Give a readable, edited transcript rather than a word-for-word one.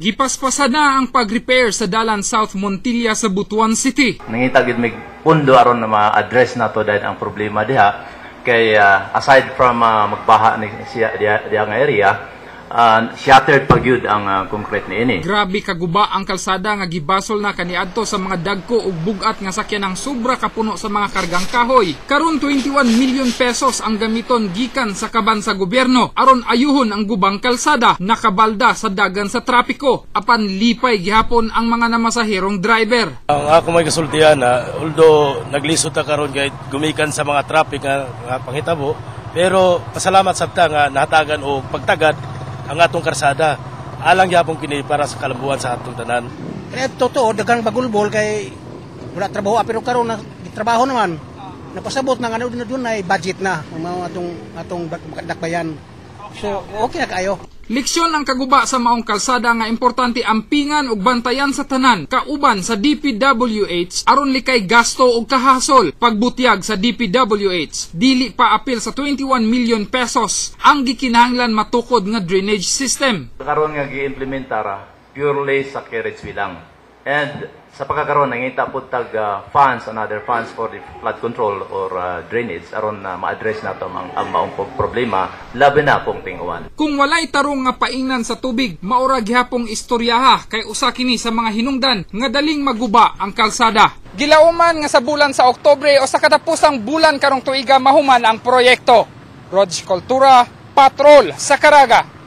Gipaspasa na ang pag-repair sa dalan South Montilla sa Butuan City. Nangita gid mig pundo aron na ma-address nato dahil ang problema diha kay aside from magbaha ni siya diha nga area, shattered pa gyud ang concrete niini. Grabe kaguba ang kalsada nga gibasol na kaniadto sa mga dagko ug bugat nga sakyan ng sobra kapuno sa mga kargang kahoy. Karon 21 million pesos ang gamiton gikan sa kaban sa gobyerno aron ayuhon ang gubang kalsada nakabalda sa dagan sa trapiko apan lipay gihapon ang mga namasahirong driver. Ang ako may kasultihan although naglisod ta karon kay gumikan sa mga traffic nga panghitabo, pero pasalamat sabta nga nahatagan og pagtagad ang atong karsada. Alang yapon kini para sa kalambuan sa atong tanan. Kaya totoo, dagang bagulbol kay wala trabaho, pero karon na trabaho naman. Napasabot na nga doon ay budget na ang atong dakbayan. So, okay na kayo. Leksyon ang kaguba sa maong kalsada nga importante ampingan ug bantayan sa tanan kauban sa DPWH aron likay gasto ug kahasol pagbutyag sa DPWH dili pa apil sa 21 million pesos ang gikinahanglan matukod nga drainage system. Karon nga gi-implementara purely sa carriage lang. And sa pagkakaroon nangita pud tag funds, another funds for the flood control or drainage aron na ma-address nato ang maong problema labi na pong tinguan. Kung walay tarong nga paingnan sa tubig, maura gihapong istoryaha kay usa kini sa mga hinungdan nga daling maguba ang kalsada. Gilauman nga sa bulan sa Oktubre o sa katapusang bulan karong tuiga mahuman ang proyekto. Rog Cultura, Patrol sa Caraga.